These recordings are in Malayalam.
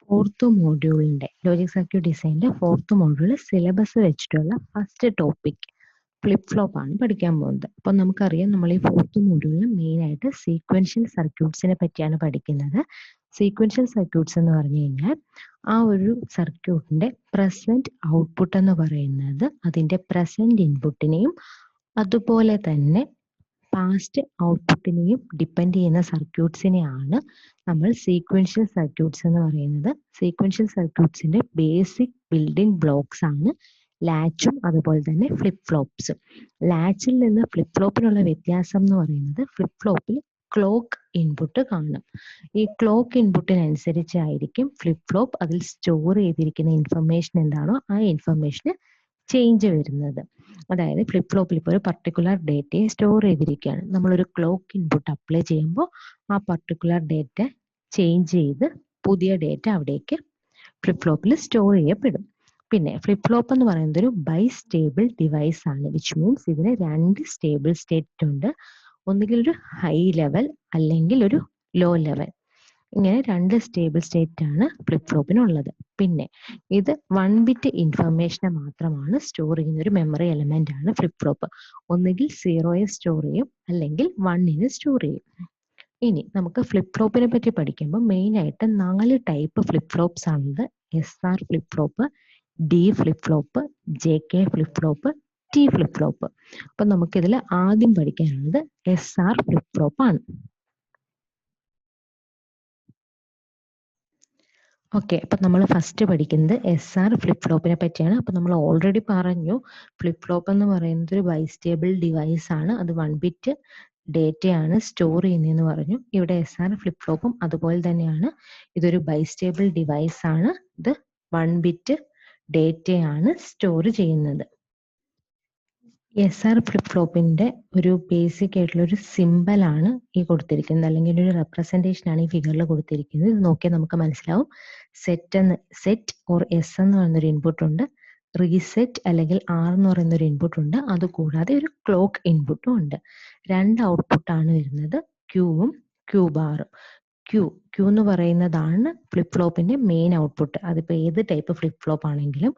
ഫോർത്ത് മോഡ്യൂളിൻ്റെ ലോജിക് സർക്യൂട്ട് ഡിസൈനിൻ്റെ ഫോർത്ത് മോഡ്യൂൾ സിലബസ് വെച്ചിട്ടുള്ള ഫസ്റ്റ് ടോപ്പിക് ഫ്ലിപ്പ് ഫ്ലോപ്പ് ആണ് പഠിക്കാൻ പോകുന്നത്. അപ്പം നമുക്കറിയാം, നമ്മൾ ഈ ഫോർത്ത് മോഡ്യൂളിൽ മെയിനായിട്ട് സീക്വൻഷ്യൽ സർക്യൂട്ട്സിനെ പറ്റിയാണ് പഠിക്കുന്നത്. സീക്വൻഷ്യൽ സർക്യൂട്ട്സ് എന്ന് പറഞ്ഞു കഴിഞ്ഞാൽ ആ ഒരു സർക്യൂട്ടിൻ്റെ പ്രസൻറ്റ് ഔട്ട്പുട്ട് എന്ന് പറയുന്നത് അതിൻ്റെ പ്രസൻറ്റ് ഇൻപുട്ടിനെയും അതുപോലെ തന്നെ പാസ്റ്റ് ഔട്ട്പുട്ടിനെയും ഡിപ്പെൻഡ് ചെയ്യുന്ന സർക്യൂട്ട്സിനെയാണ് നമ്മൾ സീക്വൻഷ്യൽ സർക്യൂട്ട്സ് എന്ന് പറയുന്നത്. സീക്വൻഷ്യൽ സർക്യൂട്ട്സിന്റെ ബേസിക് ബിൽഡിംഗ് ബ്ലോക്സ് ആണ് ലാച്ചും അതുപോലെ തന്നെ ഫ്ലിപ്പ് ഫ്ലോപ്സും. ലാച്ചിൽ നിന്ന് ഫ്ലിപ്പ് ഫ്ലോപ്പിനുള്ള വ്യത്യാസം എന്ന് പറയുന്നത് ഫ്ലിപ്പ് ഫ്ലോപ്പിൽ ക്ലോക്ക് ഇൻപുട്ട് കാണും. ഈ ക്ലോക്ക് ഇൻപുട്ടിനനുസരിച്ചായിരിക്കും ഫ്ലിപ്പ് ഫ്ലോപ്പ് അതിൽ സ്റ്റോർ ചെയ്തിരിക്കുന്ന ഇൻഫർമേഷൻ എന്താണോ ആ ഇൻഫർമേഷന് ചേഞ്ച് വരുന്നത്. അതായത് ഫ്ലിപ്പ് ഫ്ലോപ്പിൽ ഇപ്പോൾ ഒരു പർട്ടിക്കുലർ ഡേറ്റയെ സ്റ്റോർ ചെയ്തിരിക്കുകയാണ്. നമ്മളൊരു ക്ലോക്ക് ഇൻപുട്ട് അപ്ലൈ ചെയ്യുമ്പോൾ ആ പർട്ടിക്കുലർ ഡേറ്റ ചേഞ്ച് ചെയ്ത് പുതിയ ഡേറ്റ അവിടേക്ക് ഫ്ലിപ്പ് ഫ്ലോപ്പിൽ സ്റ്റോർ ചെയ്യപ്പെടും. പിന്നെ ഫ്ലിപ്പ് ഫ്ലോപ്പ് എന്ന് പറയുന്നത് ഒരു ബൈ സ്റ്റേബിൾ ഡിവൈസ് ആണ്, വിച്ച് മീൻസ് ഇതിന് രണ്ട് സ്റ്റേബിൾ സ്റ്റേറ്റ് ഉണ്ട്. ഒന്നുകിൽ ഒരു ഹൈ ലെവൽ അല്ലെങ്കിൽ ഒരു ലോ ലെവൽ. ഇങ്ങനെ രണ്ട് സ്റ്റേബിൾ സ്റ്റേറ്റ് ആണ് ഫ്ലിപ്പ് ഫ്ലോപ്പിനുള്ളത്. പിന്നെ ഇത് 1 ബിറ്റ് ഇൻഫർമേഷനെ മാത്രമാണ് സ്റ്റോർ ചെയ്യുന്ന ഒരു മെമ്മറി എലമെന്റ് ആണ് ഫ്ലിപ്പ് ഫ്ലോപ്പ്. ഒന്നുകിൽ 0 സ്റ്റോർ ചെയ്യും അല്ലെങ്കിൽ 1 സ്റ്റോർ ചെയ്യും. ഇനി നമുക്ക് ഫ്ലിപ്പ് ഫ്ലോപ്പിനെ പറ്റി പഠിക്കുമ്പോൾ മെയിൻ ആയിട്ട് 4 ടൈപ്പ് ഫ്ലിപ്പ് ഫ്ലോപ്സ് ആണുള്ളത്. SR flip flop, D flip flop, JK flip flop, T flip flop. അപ്പൊ നമുക്കിതിൽ ആദ്യം പഠിക്കാനുള്ളത് SR ഫ്ലിപ്പ് ഫ്ലോപ്പ് ആണ്. ഓക്കെ, അപ്പം നമ്മൾ ഫസ്റ്റ് പഠിക്കുന്നത് SR ഫ്ലിപ്പ് ഫ്ലോപ്പിനെ പറ്റിയാണ്. അപ്പം നമ്മൾ ഓൾറെഡി പറഞ്ഞു, ഫ്ലിപ്പ് ഫ്ലോപ്പ് എന്ന് പറയുന്നത് ഒരു ബൈസ്റ്റേബിൾ ഡിവൈസ് ആണ്. അത് 1 ബിറ്റ് ഡേറ്റയാണ് സ്റ്റോർ ചെയ്യുന്നതെന്ന് പറഞ്ഞു. ഇവിടെ SR ഫ്ലിപ്പ് ഫ്ലോപ്പും അതുപോലെ തന്നെയാണ്. ഇതൊരു ബൈസ്റ്റേബിൾ ഡിവൈസ് ആണ്. ഇത് 1 ബിറ്റ് ഡേറ്റയാണ് സ്റ്റോർ ചെയ്യുന്നത്. SR ഫ്ലിപ്പ് ഫ്ലോപ്പിന്റെ ഒരു ബേസിക് ആയിട്ടുള്ള ഒരു സിമ്പൽ ആണ് ഈ കൊടുത്തിരിക്കുന്നത്, അല്ലെങ്കിൽ ഒരു റെപ്രസെന്റേഷൻ ആണ് ഈ ഫിഗറിൽ കൊടുത്തിരിക്കുന്നത്. ഇത് നോക്കിയാൽ നമുക്ക് മനസ്സിലാവും. സെറ്റ് ഓർ എസ് എന്ന് പറയുന്നൊരു ഇൻപുട്ട് ഉണ്ട്, റീസെറ്റ് അല്ലെങ്കിൽ ആർ എന്ന് പറയുന്ന ഒരു ഇൻപുട്ട് ഉണ്ട്, അതുകൂടാതെ ഒരു ക്ലോക്ക് ഇൻപുട്ടും ഉണ്ട്. രണ്ട് ഔട്ട്പുട്ടാണ് വരുന്നത്, ക്യൂവും ക്യൂ ബാറും. ക്യൂ എന്ന് പറയുന്നതാണ് ഫ്ലിപ്പ് ഫ്ലോപ്പിന്റെ മെയിൻ ഔട്ട്പുട്ട്. അതിപ്പോൾ ഏത് ടൈപ്പ് ഫ്ലിപ്പ് ഫ്ലോപ്പ് ആണെങ്കിലും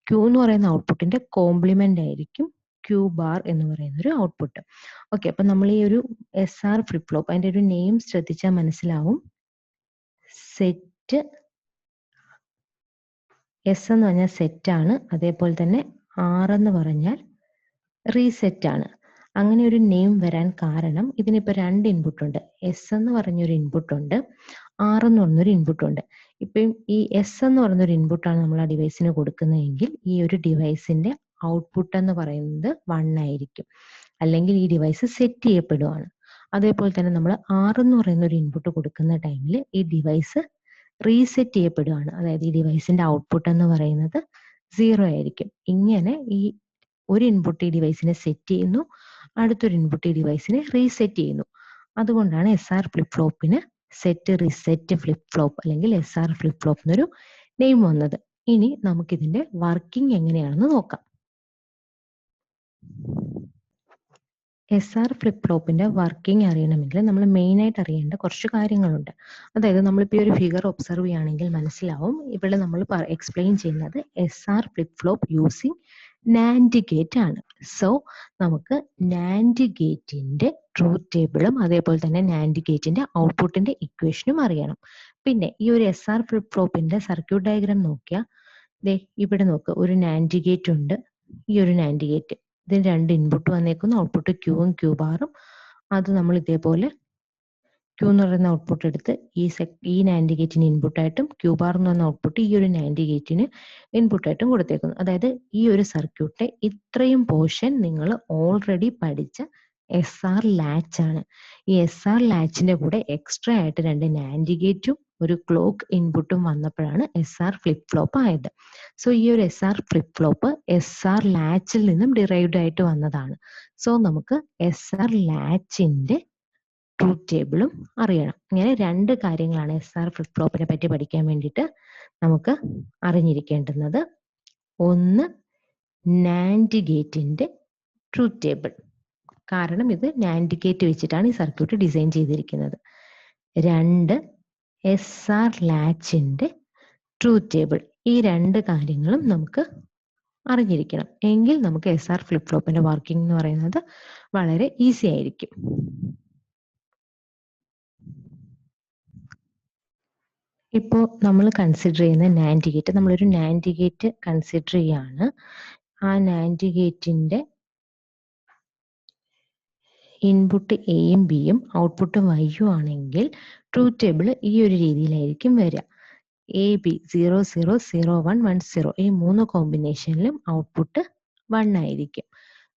ക്യൂ എന്ന് പറയുന്ന ഔട്ട്പുട്ടിന്റെ കോംപ്ലിമെന്റ് ആയിരിക്കും ക്യൂ ബാർ എന്ന് പറയുന്ന ഒരു ഔട്ട്പുട്ട്. ഓക്കെ, അപ്പൊ നമ്മൾ ഈ ഒരു SR ഫ്ലിപ്പ് ഫ്ലോപ്പ് അതിന്റെ ഒരു നെയിം ശ്രദ്ധിച്ചാൽ മനസ്സിലാവും. സെറ്റ് എസ് എന്ന് പറഞ്ഞാൽ സെറ്റ് ആണ്, അതേപോലെ തന്നെ ആർ എന്ന് പറഞ്ഞാൽ റീസെറ്റ് ആണ്. അങ്ങനെ ഒരു നെയിം വരാൻ കാരണം ഇതിനിപ്പോൾ രണ്ട് ഇൻപുട്ട് ഉണ്ട്. എസ് എന്ന് പറഞ്ഞൊരു ഇൻപുട്ട് ഉണ്ട്, ആർ എന്ന് പറഞ്ഞൊരു ഇൻപുട്ട് ഉണ്ട്. ഇപ്പം ഈ എസ് എന്ന് പറഞ്ഞൊരു ഇൻപുട്ടാണ് നമ്മൾ ആ ഡിവൈസിന് കൊടുക്കുന്നതെങ്കിൽ ഈ ഒരു ഡിവൈസിന്റെ ഔട്ട്പുട്ട് എന്ന് പറയുന്നത് 1 ആയിരിക്കും, അല്ലെങ്കിൽ ഈ ഡിവൈസ് സെറ്റ് ചെയ്യപ്പെടുവാണ്. അതേപോലെ തന്നെ നമ്മൾ ആർ എന്ന് പറയുന്ന ഒരു ഇൻപുട്ട് കൊടുക്കുന്ന ടൈമിൽ ഈ ഡിവൈസ് റീസെറ്റ് ചെയ്യപ്പെടുവാണ്. അതായത് ഈ ഡിവൈസിന്റെ ഔട്ട്പുട്ട് എന്ന് പറയുന്നത് 0 ആയിരിക്കും. ഇങ്ങനെ ഈ ഒരു ഇൻപുട്ട് ഈ ഡിവൈസിനെ സെറ്റ് ചെയ്യുന്നു, അടുത്തൊരു ഇൻപുട്ട് ഈ ഡിവൈസിനെ റീസെറ്റ് ചെയ്യുന്നു. അതുകൊണ്ടാണ് SR ഫ്ലിപ്പ് ഫ്ലോപ്പിന് സെറ്റ് റീസെറ്റ് ഫ്ലിപ്പ് ഫ്ലോപ്പ് അല്ലെങ്കിൽ SR ഫ്ലിപ്പ് ഫ്ലോപ്പ് എന്നൊരു നെയിം വന്നത്. ഇനി നമുക്കിതിന്റെ വർക്കിംഗ് എങ്ങനെയാണെന്ന് നോക്കാം. SR ഫ്ലിപ്പ് ഫ്ലോപ്പിന്റെ വർക്കിംഗ് അറിയണമെങ്കിൽ നമ്മൾ മെയിൻ ആയിട്ട് അറിയേണ്ട കുറച്ച് കാര്യങ്ങളുണ്ട്. അതായത് നമ്മളിപ്പോൾ ഈ ഒരു ഫിഗർ ഒബ്സർവ് ചെയ്യുകയാണെങ്കിൽ മനസ്സിലാവും, ഇവിടെ നമ്മൾ എക്സ്പ്ലെയിൻ ചെയ്യുന്നത് SR flip flop using NAND gate ആണ്. സോ നമുക്ക് നാൻഡ് ഗേറ്റിന്റെ ട്രൂത്ത് ടേബിളും അതേപോലെ തന്നെ നാൻഡ് ഗേറ്റിന്റെ ഔട്ട്പുട്ടിന്റെ ഇക്വേഷനും അറിയണം. പിന്നെ ഈ ഒരു SR ഫ്ലിപ്പ് ഫ്ലോപ്പിന്റെ സർക്യൂട്ട് ഡയഗ്രാം നോക്കിയാൽ ദേ ഇവിടെ നോക്ക്, ഒരു നാൻഡ് ഗേറ്റ് ഉണ്ട്, ഈ ഒരു നാൻഡ് ഗേറ്റ്, ഇതിന് രണ്ട് ഇൻപുട്ട് വന്നേക്കുന്നു, ഔട്ട്പുട്ട് ക്യൂവും ക്യൂ ബാറും. അത് നമ്മൾ ഇതേപോലെ ക്യൂ എന്ന് പറയുന്ന ഔട്ട്പുട്ട് എടുത്ത് ഈ നാൻഡ് ഗേറ്റിന് ഇൻപുട്ടായിട്ടും ക്യൂ ബാർ എന്ന് പറയുന്ന ഔട്ട്പുട്ട് ഈ ഒരു നാൻഡ് ഗേറ്റിന് ഇൻപുട്ടായിട്ടും കൊടുത്തേക്കുന്നു. അതായത് ഈ ഒരു സർക്യൂട്ടിന്റെ ഇത്രയും പോർഷൻ നിങ്ങൾ ഓൾറെഡി പഠിച്ച SR ലാച്ച് ആണ്. ഈ SR ലാച്ചിന്റെ കൂടെ എക്സ്ട്രാ ആയിട്ട് രണ്ട് നാൻഡ് ഗേറ്റും ഒരു ക്ലോക്ക് ഇൻപുട്ടും വന്നപ്പോഴാണ് SR ഫ്ലിപ്പ് ഫ്ലോപ്പ് ആയത്. സോ ഈ ഒരു SR ഫ്ലിപ്പ് ഫ്ലോപ്പ് SR ലാച്ചിൽ നിന്നും ഡിറൈവ്ഡ് ആയിട്ട് വന്നതാണ്. സോ നമുക്ക് SR ലാച്ചിന്റെ ട്രൂത്ത് ടേബിളും അറിയണം. ഇങ്ങനെ രണ്ട് കാര്യങ്ങളാണ് SR ഫ്ലിപ്പ് ഫ്ലോപ്പിനെ പറ്റി പഠിക്കാൻ വേണ്ടിയിട്ട് നമുക്ക് അറിഞ്ഞിരിക്കേണ്ടുന്നത്. ഒന്ന്, നാൻഡ് ഗേറ്റിന്റെ ട്രൂത്ത് ടേബിൾ, കാരണം ഇത് നാൻഡ് ഗേറ്റ് വെച്ചിട്ടാണ് ഈ സർക്യൂട്ട് ഡിസൈൻ ചെയ്തിരിക്കുന്നത്. രണ്ട്, SR ലാച്ചിന്റെ ട്രൂത്ത് ടേബിൾ. ഈ രണ്ട് കാര്യങ്ങളും നമുക്ക് അറിഞ്ഞിരിക്കണം. എങ്കിൽ നമുക്ക് SR ഫ്ലിപ്പ് ഫ്ലോപ്പിന്റെ വർക്കിംഗ് എന്ന് പറയുന്നത് വളരെ ഈസി ആയിരിക്കും. ഇപ്പോൾ നമ്മൾ കൺസിഡർ ചെയ്യുന്ന നാൻഡ് ഗേറ്റ്, നമ്മളൊരു നാൻഡ് ഗേറ്റ് കൺസിഡർ ചെയ്യാണ്. ആ നാൻഡ് ഗേറ്റിന്റെ ഇൻപുട്ട് എയും ബിയും ഔട്ട്പുട്ട് വൈയും ആണെങ്കിൽ ട്രൂത്ത് ടേബിൾ ഈ ഒരു രീതിയിലായിരിക്കും വരിക. AB 0 0 0 1 1 0 ഈ മൂന്ന് കോമ്പിനേഷനിലും ഔട്ട്പുട്ട് 1 ആയിരിക്കും.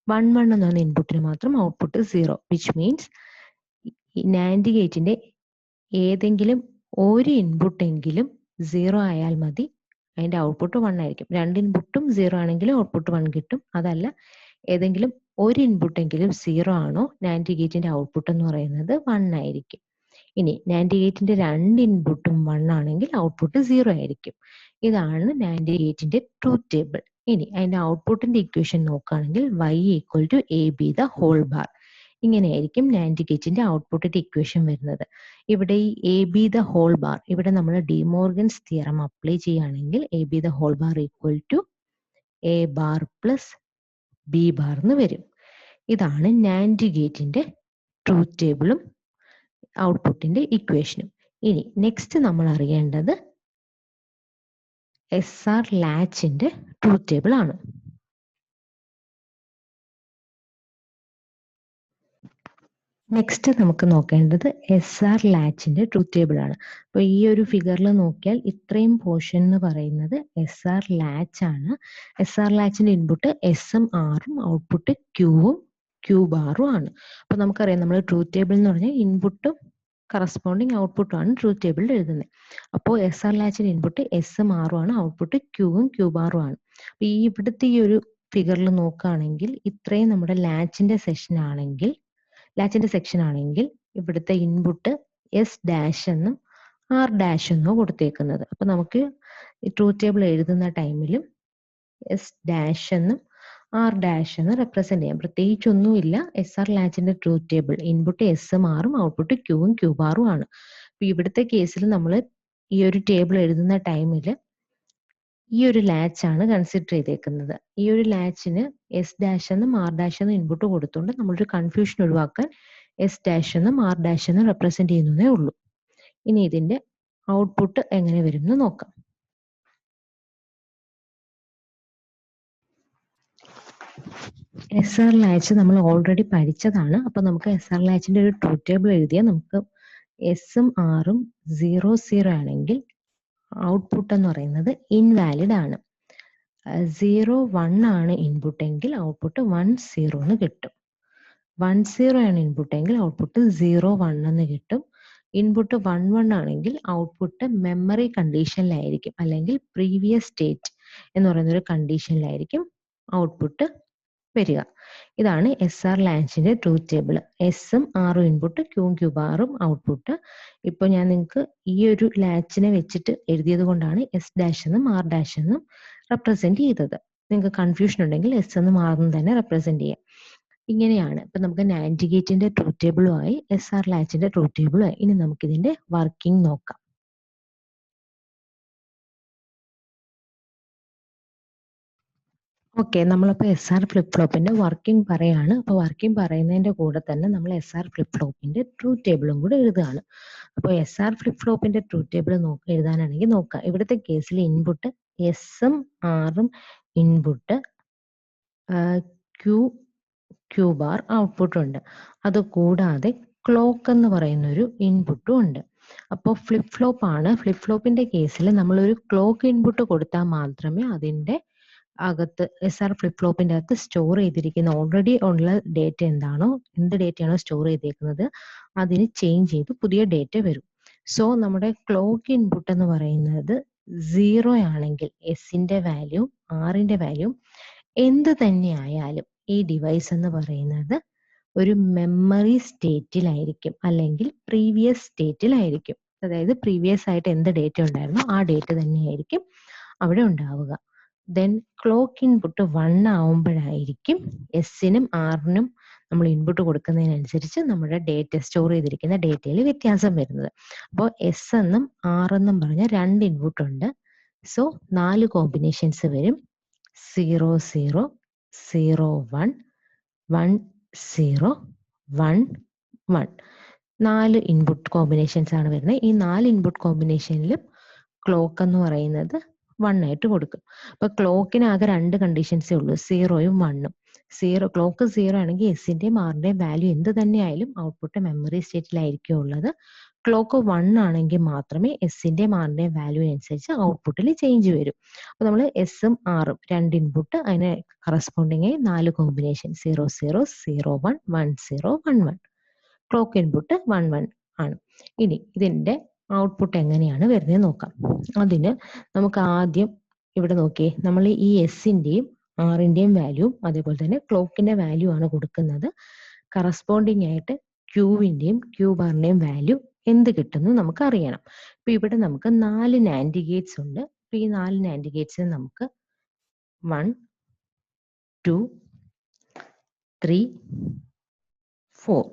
1 1 എന്ന് പറയുന്ന ഇൻപുട്ടിന് മാത്രം ഔട്ട്പുട്ട് 0, വിച്ച് മീൻസ് നാൻഡ് ഗേറ്റിന്റെ ഏതെങ്കിലും ഒരു ഇൻപുട്ടെങ്കിലും 0 ആയാൽ മതി, അതിന്റെ ഔട്ട്പുട്ട് 1 ആയിരിക്കും. രണ്ട് ഇൻപുട്ടും 0 ആണെങ്കിലും ഔട്ട്പുട്ട് 1 കിട്ടും. അതല്ല ഏതെങ്കിലും ഒരു ഇൻപുട്ടെങ്കിലും 0 ആണോ, നാൻഡ് ഗേറ്റിന്റെ ഔട്ട്പുട്ട് എന്ന് പറയുന്നത് 1 ആയിരിക്കും. ഇനി നാൻഡ് ഗേറ്റിന്റെ രണ്ട് ഇൻപുട്ടും 1 ആണെങ്കിൽ ഔട്ട്പുട്ട് 0 ആയിരിക്കും. ഇതാണ് നാൻഡ് ഗേറ്റിന്റെ ട്രൂത്ത് ടേബിൾ. ഇനി അതിന്റെ ഔട്ട്പുട്ടിന്റെ ഇക്വേഷൻ നോക്കുകയാണെങ്കിൽ y = AB the whole bar. ഇങ്ങനെയായിരിക്കും നാൻഡ് ഗേറ്റിന്റെ ഔട്ട്പുട്ടിന്റെ ഇക്വേഷൻ വരുന്നത്. ഇവിടെ ഈ AB the whole bar, ഇവിടെ നമ്മൾ ഡിമോർഗൻസ് തിയറം അപ്ലൈ ചെയ്യുകയാണെങ്കിൽ AB the whole bar = A bar plus B bar എന്ന് വരും. ഇതാണ് നാൻഡ് ഗേറ്റിന്റെ ട്രൂത്ത് ടേബിളും ഔട്ട്പുട്ടിന്റെ ഇക്വേഷനും. ഇനി നെക്സ്റ്റ് നമ്മൾ അറിയേണ്ടത് SR ലാച്ചിന്റെ ട്രൂത്ത് ടേബിൾ ആണ്. നെക്സ്റ്റ് നമുക്ക് നോക്കേണ്ടത് SR ലാച്ചിന്റെ ട്രൂത്ത് ടേബിൾ ആണ്. അപ്പോൾ ഈ ഒരു ഫിഗറിൽ നോക്കിയാൽ ഇത്രയും പോർഷൻ എന്ന് പറയുന്നത് SR ലാച്ച് ആണ്. SR ലാച്ചിന്റെ ഇൻപുട്ട് എസും ആറും ഔട്ട്പുട്ട് ക്യൂവും ക്യൂ ബാറും ആണ്. അപ്പോൾ നമുക്കറിയാം, നമ്മൾ ട്രൂത്ത് ടേബിൾ എന്ന് പറഞ്ഞാൽ ഇൻപുട്ടും കറസ്പോണ്ടിങ് ഔട്ട്പുട്ടും ആണ് ട്രൂത്ത് ടേബിളിൽ എഴുതുന്നത്. അപ്പോൾ SR ലാച്ചിന്റെ ഇൻപുട്ട് എസും ആറും ആണ്, ഔട്ട്പുട്ട് ക്യൂവും ക്യൂ ബാറും ആണ്. അപ്പോൾ ഈ ഇവിടുത്തെ ഈ ഒരു ഫിഗറിൽ നോക്കുകയാണെങ്കിൽ ഇത്രയും നമ്മുടെ ലാച്ചിന്റെ സെക്ഷൻ ആണെങ്കിൽ ഇവിടുത്തെ ഇൻപുട്ട് S' എന്നും R' എന്നോ കൊടുത്തേക്കുന്നത്. അപ്പൊ നമുക്ക് ട്രൂത്ത് ടേബിൾ എഴുതുന്ന ടൈമിലും S' എന്നും R' എന്ന് റെപ്രസെന്റ് ചെയ്യാം. പ്രത്യേകിച്ചൊന്നുമില്ല. SR ലാച്ചിന്റെ ട്രൂത്ത് ടേബിൾ ഇൻപുട്ട് എസും ആറും ഔട്ട്പുട്ട് ക്യൂവും ക്യൂ ബാറും ആണ്. അപ്പൊ ഇവിടുത്തെ കേസിൽ നമ്മൾ ഈ ഒരു ടേബിൾ എഴുതുന്ന ടൈമിൽ ഈ ഒരു ലാച്ച് ആണ് കൺസിഡർ ചെയ്തേക്കുന്നത്. ഈ ഒരു ലാച്ചിന് S' എന്നും R' എന്നും ഇൻപുട്ട് കൊടുത്തുകൊണ്ട് നമ്മളൊരു കൺഫ്യൂഷൻ ഒഴിവാക്കാൻ S' എന്നും R' എന്നും റെപ്രസെന്റ് ചെയ്യുന്നതേ ഉള്ളൂ. ഇനി ഇതിന്റെ ഔട്ട്പുട്ട് എങ്ങനെ വരും എന്ന് നോക്കാം. SR ലാച്ച് നമ്മൾ ഓൾറെഡി പഠിച്ചതാണ്. അപ്പൊ നമുക്ക് SR ലാച്ചിന്റെ ഒരു ട്രൂത്ത് ടേബിൾ എഴുതിയാൽ നമുക്ക് എസും ആറും 0 0 ആണെങ്കിൽ ഔട്ട്പുട്ട് എന്ന് പറയുന്നത് ഇൻവാലിഡ് ആണ്. 0 1 ആണ് ഇൻപുട്ട് എങ്കിൽ ഔട്ട്പുട്ട് 1 0 എന്ന് കിട്ടും. 1 0 ആണ് ഇൻപുട്ട് എങ്കിൽ ഔട്ട്പുട്ട് 0 1 എന്ന് കിട്ടും. ഇൻപുട്ട് 1 1 ആണെങ്കിൽ ഔട്ട്പുട്ട് മെമ്മറി കണ്ടീഷനിലായിരിക്കും, അല്ലെങ്കിൽ പ്രീവിയസ് സ്റ്റേറ്റ് എന്ന് പറയുന്ന ഒരു കണ്ടീഷനിലായിരിക്കും ഔട്ട്പുട്ട് വരിക. ഇതാണ് SR ലാച്ചിന്റെ ട്രൂത്ത് ടേബിൾ. എസും ആറും ഇൻപുട്ട്, ക്യൂവും ക്യൂ ബാറും ഔട്ട്പുട്ട്. ഇപ്പൊ ഞാൻ നിങ്ങൾക്ക് ഈ ഒരു ലാച്ചിനെ വെച്ചിട്ട് എഴുതിയത് കൊണ്ടാണ് S' എന്നും R' എന്നും റെപ്രസെന്റ് ചെയ്തത്. നിങ്ങൾക്ക് കൺഫ്യൂഷൻ ഉണ്ടെങ്കിൽ എസ് എന്നും ആർ എന്നും തന്നെ റെപ്രസെന്റ് ചെയ്യാം. ഇങ്ങനെയാണ്. ഇപ്പൊ നമുക്ക് നാൻഡ് ഗേറ്റിന്റെ ട്രൂത്ത് ടേബിളുമായി SR ലാച്ചിന്റെ ട്രൂത്ത് ടേബിളുമായി. ഇനി നമുക്ക് ഇതിന്റെ വർക്കിംഗ് നോക്കാം. ഓക്കെ, നമ്മളിപ്പോൾ SR ഫ്ലിപ്പ് ഫ്ലോപ്പിന്റെ വർക്കിംഗ് പറയാണ്. അപ്പോൾ വർക്കിംഗ് പറയുന്നതിന്റെ കൂടെ തന്നെ നമ്മൾ SR ഫ്ലിപ്പ് ഫ്ലോപ്പിന്റെ ട്രൂത്ത് ടേബിളും കൂടെ എഴുതുകയാണ്. അപ്പോൾ SR ഫ്ലിപ്പ് ഫ്ലോപ്പിന്റെ ട്രൂത്ത് ടേബിൾ എഴുതാനാണെങ്കിൽ നോക്കാം. ഇവിടുത്തെ കേസിൽ ഇൻപുട്ട് എസും ആറും ഇൻപുട്ട്, ക്യൂ ബാർ ഔട്ട്പുട്ട് ഉണ്ട്. അത് കൂടാതെ ക്ലോക്ക് എന്ന് പറയുന്ന ഒരു ഇൻപുട്ടും ഉണ്ട്. അപ്പോൾ ഫ്ലിപ്പ് ഫ്ലോപ്പ് ആണ്. ഫ്ലിപ്പ് ഫ്ലോപ്പിന്റെ കേസിൽ നമ്മൾ ഒരു ക്ലോക്ക് ഇൻപുട്ട് കൊടുത്താൽ മാത്രമേ അതിന്റെ അകത്ത് SR ഫ്ലിപ്പ് ഫ്ലോപ്പിന്റെ അകത്ത് സ്റ്റോർ ചെയ്തിരിക്കുന്ന ഓൾറെഡി ഉള്ള ഡേറ്റ എന്താണോ, എന്ത് ഡേറ്റയാണോ സ്റ്റോർ ചെയ്തേക്കുന്നത് അതിന് ചേഞ്ച് ചെയ്ത് പുതിയ ഡേറ്റ വരും. സോ നമ്മുടെ ക്ലോക്ക് ഇൻപുട്ട് എന്ന് പറയുന്നത് 0 ആണെങ്കിൽ എസിന്റെ വാല്യൂ ആറിന്റെ വാല്യൂ എന്ത് തന്നെ ആയാലും ഈ ഡിവൈസ് എന്ന് പറയുന്നത് ഒരു മെമ്മറി സ്റ്റേറ്റിലായിരിക്കും, അല്ലെങ്കിൽ പ്രീവിയസ് സ്റ്റേറ്റിലായിരിക്കും. അതായത് പ്രീവിയസ് ആയിട്ട് എന്ത് ഡേറ്റ ഉണ്ടായിരുന്നോ ആ ഡേറ്റ തന്നെയായിരിക്കും അവിടെ ഉണ്ടാവുക. ദെൻ ക്ലോക്ക് ഇൻപുട്ട് 1 ആവുമ്പോഴായിരിക്കും എസിനും ആറിനും നമ്മൾ ഇൻപുട്ട് കൊടുക്കുന്നതിനനുസരിച്ച് നമ്മുടെ ഡേറ്റ സ്റ്റോർ ചെയ്തിരിക്കുന്ന ഡേറ്റയിൽ വ്യത്യാസം വരുന്നത്. അപ്പോൾ എസ് എന്നും ആർ എന്നും പറഞ്ഞ രണ്ട് ഇൻപുട്ട് ഉണ്ട്. സോ 4 കോമ്പിനേഷൻസ് വരും. 0 0 0 1 1 0 1 1. 4 ഇൻപുട്ട് കോമ്പിനേഷൻസ് ആണ് വരുന്നത്. ഈ 4 ഇൻപുട്ട് കോമ്പിനേഷനിലും ക്ലോക്ക് എന്ന് പറയുന്നത് 1 ആയിട്ട് കൊടുക്കും. അപ്പൊ ക്ലോക്കിന് ആകെ 2 കണ്ടീഷൻസേ ഉള്ളൂ, 0യും 1ഉം. ക്ലോക്ക് 0 ആണെങ്കിൽ എസിന്റെയും ആറിന്റെയും വാല്യൂ എന്ത് തന്നെയായാലും ഔട്ട്പുട്ട് മെമ്മറി സ്റ്റേറ്റിലായിരിക്കും ഉള്ളത്. ക്ലോക്ക് 1 ആണെങ്കിൽ മാത്രമേ എസിന്റെയും ആറിന്റെയും വാല്യൂ അനുസരിച്ച് ഔട്ട്പുട്ടിൽ ചേഞ്ച് വരും. അപ്പൊ നമ്മൾ എസും ആറും 2 ഇൻപുട്ട്, അതിന് കറസ്പോണ്ടിങ് ആയി 4 കോമ്പിനേഷൻ 0 0 0 1 1 0 1 1. ക്ലോക്ക് ഇൻപുട്ട് 1 1 ആണ്. ഇനി ഇതിന്റെ ഔട്ട്പുട്ട് എങ്ങനെയാണ് വരുന്നത് നോക്കാം. അതിന് നമുക്ക് ആദ്യം ഇവിടെ നോക്കിയേ, നമ്മൾ ഈ എസിന്റെയും ആറിന്റെയും വാല്യൂ അതേപോലെ തന്നെ ക്ലോക്കിന്റെ വാല്യൂ ആണ് കൊടുക്കുന്നത്. കറസ്പോണ്ടിങ് ആയിട്ട് ക്യൂവിന്റെയും ക്യൂ ബാറിന്റെയും വാല്യൂ എന്ത് കിട്ടുന്നു നമുക്ക് അറിയണം. ഇപ്പൊ ഇവിടെ നമുക്ക് 4 നാൻഡ് ഗേറ്റ്സ് ഉണ്ട്. അപ്പൊ ഈ 4 നാൻഡ് ഗേറ്റ്സിന് നമുക്ക് 1 2 3 4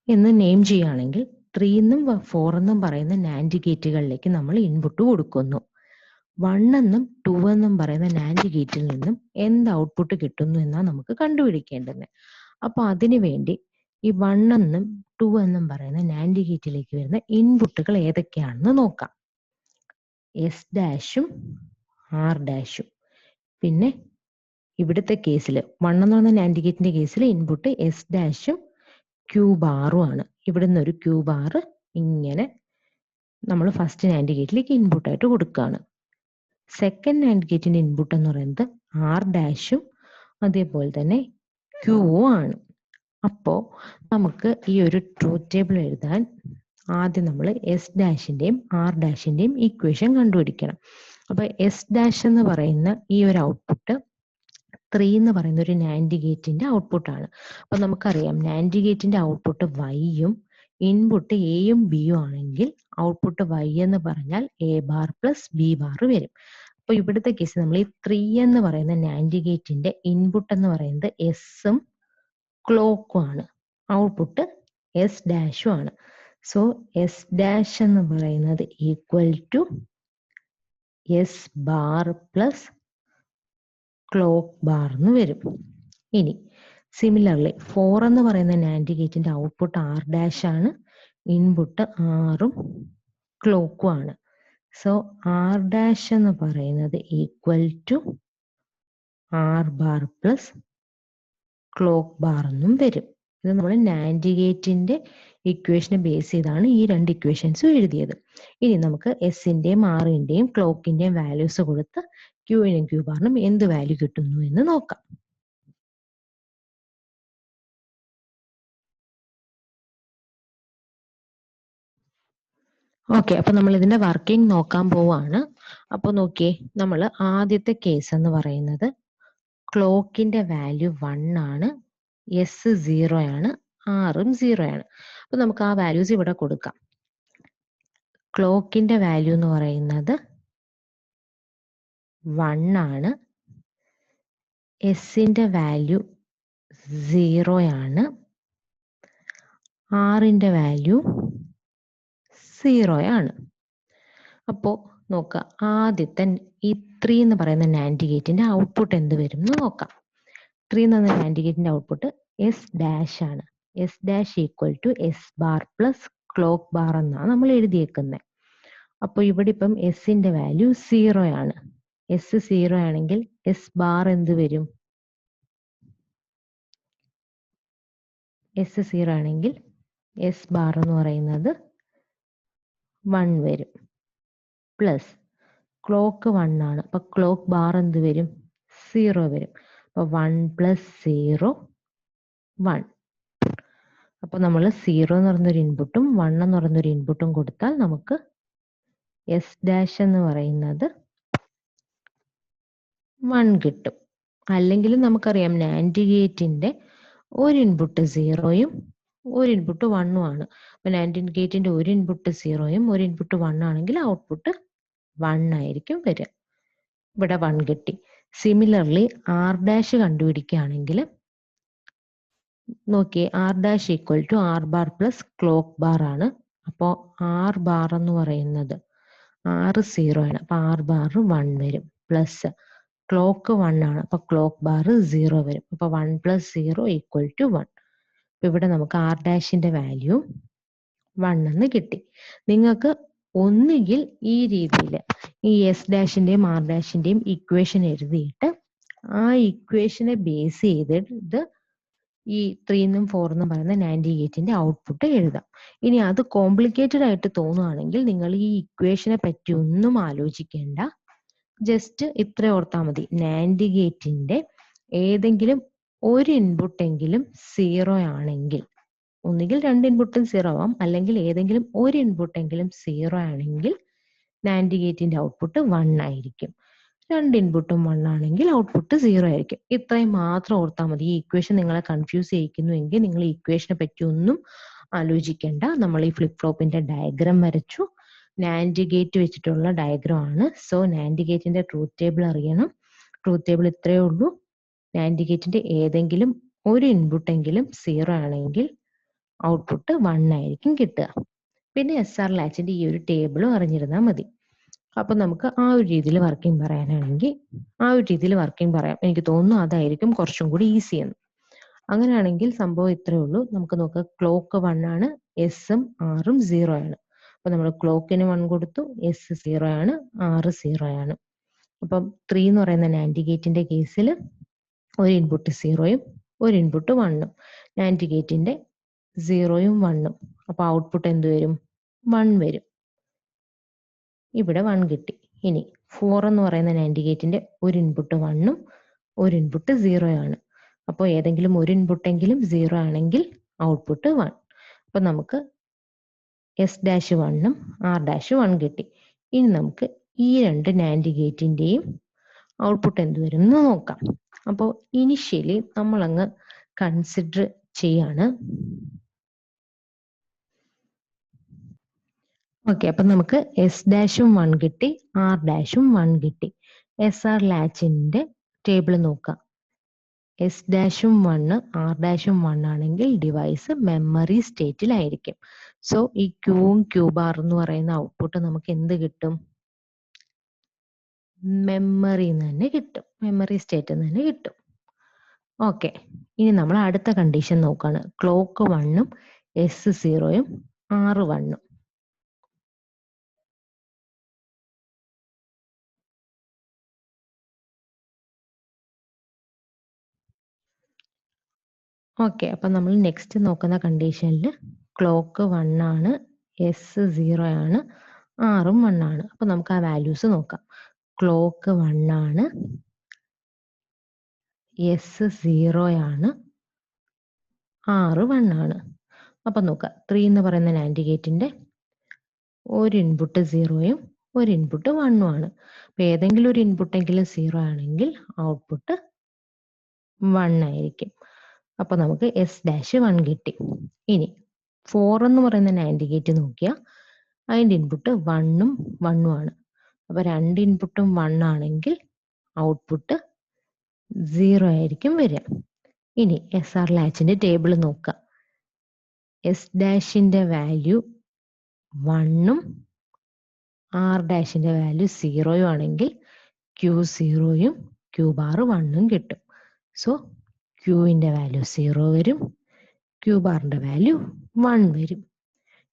എന്ന് നെയിം ചെയ്യുകയാണെങ്കിൽ 3 എന്നും 4 എന്നും പറയുന്ന നാൻഡ് ഗേറ്റുകളിലേക്ക് നമ്മൾ ഇൻപുട്ട് കൊടുക്കുന്നു. 1 എന്നും 2 എന്നും പറയുന്ന നാൻഡ് ഗേറ്റിൽ നിന്നും എന്ത് ഔട്ട്പുട്ട് കിട്ടുന്നു എന്നാണ് നമുക്ക് കണ്ടുപിടിക്കേണ്ടത്. അപ്പൊ അതിനു വേണ്ടി ഈ 1 എന്നും 2 എന്നും പറയുന്ന നാൻഡ് ഗേറ്റിലേക്ക് വരുന്ന ഇൻപുട്ടുകൾ ഏതൊക്കെയാണെന്ന് നോക്കാം. എസ് ഡാഷും ആർ ഡാഷും. പിന്നെ ഇവിടുത്തെ കേസിൽ 1 എന്ന് പറയുന്ന നാൻഡ് ഗേറ്റിന്റെ കേസിൽ ഇൻപുട്ട് എസ് ഡാഷും ക്യൂ ബാറും ആണ്. ഇവിടുന്ന് ഒരു ക്യൂ ബാർ ഇങ്ങനെ നമ്മൾ ഫസ്റ്റ് നാൻഡ് ഗേറ്റിലേക്ക് ഇൻപുട്ട് ആയിട്ട് കൊടുക്കുകയാണ്. സെക്കൻഡ് നാൻഡ് ഗേറ്റിന്റെ ഇൻപുട്ട് എന്ന് പറയുന്നത് ആർ ഡാഷും അതേപോലെ തന്നെ ക്യൂവും ആണ്. അപ്പോ നമുക്ക് ഈ ഒരു ട്രൂത്ത് ടേബിൾ എഴുതാൻ ആദ്യം നമ്മൾ എസ് ഡാഷിന്റെയും ആർ ഡാഷിന്റെയും ഇക്വേഷൻ കണ്ടുപിടിക്കണം. അപ്പൊ എസ് ഡാഷ് എന്ന് പറയുന്ന ഈ ഒരു ഔട്ട്പുട്ട് 3 എന്ന് പറയുന്ന ഒരു നാൻഡ് ഗേറ്റിന്റെ ഔട്ട്പുട്ടാണ്. അപ്പൊ നമുക്കറിയാം നാൻഡ് ഗേറ്റിന്റെ ഔട്ട്പുട്ട് വൈയും ഇൻപുട്ട് എയും ബിയും ആണെങ്കിൽ ഔട്ട്പുട്ട് വൈ എന്ന് പറഞ്ഞാൽ A bar plus B bar വരും. അപ്പൊ ഇവിടുത്തെ കേസ് നമ്മൾ ഈ 3 എന്ന് പറയുന്ന നാൻഡ് ഗേറ്റിന്റെ ഇൻപുട്ട് എന്ന് പറയുന്നത് എസും ക്ലോക്കും ആണ്, ഔട്ട്പുട്ട് എസ് ഡാഷും ആണ്. സോ എസ് ഡാഷ് എന്ന് പറയുന്നത് equal to S bar plus clock bar എന്ന് വരും. ഇനി സിമിലർലി 4 എന്ന് പറയുന്ന നാൻഡ് ഗേറ്റിന്റെ ഔട്ട്പുട്ട് ആർ ഡാഷ് ആണ്, ഇൻപുട്ട് ആറും ക്ലോക്കും ആണ്. സോ ആർ ഡാഷ് എന്ന് പറയുന്നത് equal to R bar plus clock bar എന്നും വരും. ഇത് നമ്മൾ നാൻഡ് ഗേറ്റിന്റെ ഇക്വേഷനെ ബേസ് ചെയ്താണ് ഈ 2 ഇക്വേഷൻസും എഴുതിയത്. ഇനി നമുക്ക് എസിന്റെയും ആറിന്റെയും ക്ലോക്കിന്റെയും വാല്യൂസ് കൊടുത്ത് ക്യൂവിനും ക്യൂ ബാറിനും എന്ത് വാല്യൂ കിട്ടുന്നു എന്ന് നോക്കാം. ഓക്കെ, അപ്പൊ നമ്മൾ ഇതിന്റെ വർക്കിംഗ് നോക്കാൻ പോവാണ്. അപ്പൊ നോക്കിയേ, നമ്മൾ ആദ്യത്തെ കേസ് എന്ന് പറയുന്നത് ക്ലോക്കിന്റെ വാല്യൂ 1 ആണ്, എസ് 0 ആണ്, ആറും 0 ആണ്. അപ്പൊ നമുക്ക് ആ വാല്യൂസ് ഇവിടെ കൊടുക്കാം. ക്ലോക്കിന്റെ വാല്യൂ എന്ന് പറയുന്നത് 1 ആണ്, എസിന്റെ വാല്യൂ 0 ആണ്, ആറിന്റെ വാല്യൂ 0 ആണ്. അപ്പോ നോക്കുക, ആദ്യത്തെ ഈ 3 എന്ന് പറയുന്ന നാൻഡ് ഗേറ്റിന്റെ ഔട്ട്പുട്ട് എന്ത് വരും എന്ന് നോക്കാം. 3 എന്ന് പറയുന്ന നാൻഡ് ഗേറ്റിന്റെ ഔട്ട്പുട്ട് എസ് ഡാഷ് ആണ്. S dash equal to S bar plus clock bar എന്നാണ് നമ്മൾ എഴുതിയേക്കുന്നത്. അപ്പൊ ഇവിടെ ഇപ്പം എസിന്റെ വാല്യൂ 0 ആണ്. എസ് 0 ആണെങ്കിൽ എസ് ബാർ എന്ത് വരും? എസ് 0 ആണെങ്കിൽ എസ് ബാർ എന്ന് പറയുന്നത് 1 വരും. പ്ലസ് ക്ലോക്ക് 1 ആണ്. അപ്പൊ ക്ലോക്ക് ബാർ എന്ത് വരും? 0 വരും. അപ്പൊ 1 പ്ലസ് 0 1. അപ്പൊ നമ്മൾ 0 എന്ന് പറയുന്നൊരു ഇൻപുട്ടും 1 എന്ന് പറയുന്നൊരു ഇൻപുട്ടും കൊടുത്താൽ നമുക്ക് എസ് ഡാഷ് എന്ന് പറയുന്നത് 1 കിട്ടും. അല്ലെങ്കിൽ നമുക്കറിയാം നാൻഡ് ഗേറ്റിന്റെ ഒരു ഇൻപുട്ട് 0യും ഒരു ഇൻപുട്ട് 1ഉം ആണ്. അപ്പൊ നാൻഡ് ഗേറ്റിന്റെ ഒരു ഇൻപുട്ട് 0യും ഒരു ഇൻപുട്ട് 1 ആണെങ്കിൽ ഔട്ട്പുട്ട് 1 ആയിരിക്കും വരിക. ഇവിടെ 1 കിട്ടി. സിമിലർലി ആർ ഡാഷ് കണ്ടുപിടിക്കുകയാണെങ്കിൽ നോക്കിയേ, R dash equal to R bar plus clock bar ആണ്. അപ്പോൾ ആർ ബാർ എന്ന് പറയുന്നത് R 0 ആണ്. അപ്പൊ R ബാർ 1 വരും. പ്ലസ് ക്ലോക്ക് 1 ആണ്. അപ്പൊ ക്ലോക്ക് ബാർ 0 വരും. അപ്പൊ 1 + 0 = 1. അപ്പൊ ഇവിടെ നമുക്ക് R ഡാഷിന്റെ വാല്യൂ 1 എന്ന് കിട്ടി. നിങ്ങൾക്ക് ഒന്നുകിൽ ഈ രീതിയിൽ ഈ എസ് ഡാഷിന്റെയും ആർ ഡാഷിന്റെയും ഇക്വേഷൻ എഴുതിയിട്ട് ആ ഇക്വേഷനെ ബേസ് ചെയ്തിട്ട് ഈ 3 4 പറയുന്ന നാൻഡ് ഗേറ്റിന്റെ ഔട്ട്പുട്ട് എഴുതാം. ഇനി അത് കോംപ്ലിക്കേറ്റഡ് ആയിട്ട് തോന്നുകയാണെങ്കിൽ നിങ്ങൾ ഈ ഇക്വേഷനെ പറ്റി ഒന്നും ആലോചിക്കേണ്ട. ജസ്റ്റ് ഇത്ര ഓർത്താൽ മതി. നാൻഡ് ഗേറ്റിന്റെ ഏതെങ്കിലും ഒരു ഇൻപുട്ടെങ്കിലും 0 ആണെങ്കിൽ, ഒന്നുകിൽ 2 ഇൻപുട്ടും 0 ആവാം, അല്ലെങ്കിൽ ഏതെങ്കിലും ഒരു ഇൻപുട്ടെങ്കിലും 0 ആണെങ്കിൽ നാൻഡ് ഗേറ്റിന്റെ ഔട്ട്പുട്ട് 1 ആയിരിക്കും. 2 ഇൻപുട്ടും 1 ആണെങ്കിൽ ഔട്ട്പുട്ട് 0 ആയിരിക്കും. ഇത്രയും മാത്രം ഓർത്താൽ മതി. ഈ ഇക്വേഷൻ നിങ്ങളെ കൺഫ്യൂസ് ചെയ്യിക്കുന്നുവെങ്കിൽ നിങ്ങൾ ഈ ഇക്വേഷനെ പറ്റി ഒന്നും ആലോചിക്കേണ്ട. നമ്മൾ ഈ ഫ്ലിപ്പ് ഫ്ലോപ്പിന്റെ ഡയഗ്രാം വരച്ചു. നാൻഡ് ഗേറ്റ് വെച്ചിട്ടുള്ള ഡയഗ്രാം ആണ്. സോ നാൻഡ് ഗേറ്റിന്റെ ട്രൂത്ത് ടേബിൾ അറിയണം. ട്രൂത്ത് ടേബിൾ ഇത്രയേ ഉള്ളൂ. നാൻഡ് ഗേറ്റിന്റെ ഏതെങ്കിലും ഒരു ഇൻപുട്ടെങ്കിലും 0 ആണെങ്കിൽ ഔട്ട്പുട്ട് 1 ആയിരിക്കും കിട്ടുക. പിന്നെ SR ലാച്ചിന്റെ ഈ ഒരു ടേബിളും അറിഞ്ഞിരുന്നാൽ മതി. അപ്പൊ നമുക്ക് ആ ഒരു രീതിയിൽ വർക്കിംഗ് പറയാനാണെങ്കിൽ ആ ഒരു രീതിയിൽ വർക്കിംഗ് പറയാം. എനിക്ക് തോന്നുന്നു അതായിരിക്കും കുറച്ചും കൂടി ഈസി എന്ന്. അങ്ങനെയാണെങ്കിൽ സംഭവം ഇത്രയേ ഉള്ളൂ. നമുക്ക് നോക്കാം. ക്ലോക്ക് 1 ആണ്, എസും ആറും 0 ആണ്. അപ്പൊ നമ്മൾ ക്ലോക്കിന് 1 കൊടുത്തു, എസ് 0 ആണ്, ആറ് 0 ആണ്. അപ്പം 3 എന്ന് പറയുന്ന നാൻഡ് ഗേറ്റിന്റെ കേസിൽ ഒരു ഇൻപുട്ട് 0യും ഒരു ഇൻപുട്ട് 1ഉം. നാൻഡ് ഗേറ്റിന്റെ 0യും 1ഉം. അപ്പൊ ഔട്ട്പുട്ട് എന്ത് വരും? 1 വരും. ഇവിടെ 1 കിട്ടി. ഇനി 4 എന്ന് പറയുന്ന നാൻഡ് ഗേറ്റിന്റെ ഒരു ഇൻപുട്ട് 1ഉം ഒരു ഇൻപുട്ട് 0 ആണ്. അപ്പോൾ ഏതെങ്കിലും ഒരു ഇൻപുട്ടെങ്കിലും 0 ആണെങ്കിൽ ഔട്ട്പുട്ട് 1. അപ്പൊ നമുക്ക് എസ് ഡാഷ് 1ഉം ആർ ഡാഷ് 1 കിട്ടി. ഇനി നമുക്ക് ഈ രണ്ട് നാൻഡ് ഗേറ്റിന്റെയും ഔട്ട്പുട്ട് എന്ത് വരും എന്ന് നോക്കാം. അപ്പോൾ ഇനിഷ്യലി നമ്മളങ്ങ് കൺസിഡർ ചെയ്യാണ്. ഓക്കെ, അപ്പൊ നമുക്ക് എസ് ഡാഷും 1 കിട്ടി, ആർ ഡാഷും 1 കിട്ടി. SR ലാച്ചിന്റെ ടേബിൾ നോക്കാം. എസ് ഡാഷും 1 ആർ ഡാഷും 1 ആണെങ്കിൽ ഡിവൈസ് മെമ്മറി സ്റ്റേറ്റിലായിരിക്കും. സോ ഈ ക്യൂവും ക്യൂ ബാർ എന്ന് പറയുന്ന ഔട്ട്പുട്ട് നമുക്ക് എന്ത് കിട്ടും? മെമ്മറിന്ന് തന്നെ കിട്ടും. മെമ്മറി സ്റ്റേറ്റിൽ നിന്ന് തന്നെ കിട്ടും. ഓക്കെ, ഇനി നമ്മൾ അടുത്ത കണ്ടീഷൻ നോക്കാണ്. ക്ലോക്ക് 1ഉം എസ് 0യും ആർ 1ഉം. ഓക്കെ, അപ്പൊ നമ്മൾ നെക്സ്റ്റ് നോക്കുന്ന കണ്ടീഷനിൽ ക്ലോക്ക് 1 ആണ്, എസ് 0 ആണ്, ആറും 1 ആണ്. അപ്പൊ നമുക്ക് ആ വാല്യൂസ് നോക്കാം. ക്ലോക്ക് 1 ആണ്, എസ് 0 ആണ്, ആറ് 1 ആണ്. അപ്പൊ നോക്കാം. 3 എന്ന് പറയുന്ന നാൻഡ് ഗേറ്റിന്റെ ഒരു ഇൻപുട്ട് 0യും ഒരു ഇൻപുട്ട് 1ഉം ആണ്. അപ്പൊ ഏതെങ്കിലും ഒരു ഇൻപുട്ടെങ്കിലും 0 ആണെങ്കിൽ ഔട്ട്പുട്ട് 1 ആയിരിക്കും. അപ്പൊ നമുക്ക് എസ് ഡാഷ് 1 കിട്ടി. ഇനി 4 എന്ന് പറയുന്ന നാൻഡ് ഗേറ്റ് നോക്കിയാൽ അതിന്റെ ഇൻപുട്ട് 1ഉം 1ഉം ആണ്. അപ്പൊ രണ്ട് ഇൻപുട്ടും 1 ആണെങ്കിൽ ഔട്ട്പുട്ട് 0 ആയിരിക്കും വരിക. ഇനി SR ലാച്ചിന്റെ ടേബിൾ നോക്കാം. എസ് ഡാഷിന്റെ വാല്യൂ 1ഉം ആർ ഡാഷിന്റെ വാല്യൂ 0യും ആണെങ്കിൽ ക്യൂ 0യും ക്യൂ ബാർ 1ഉം കിട്ടും. സോ ക്യൂവിന്റെ വാല്യൂ 0 വരും, ക്യൂ ബാറിന്റെ വാല്യൂ 1 വരും.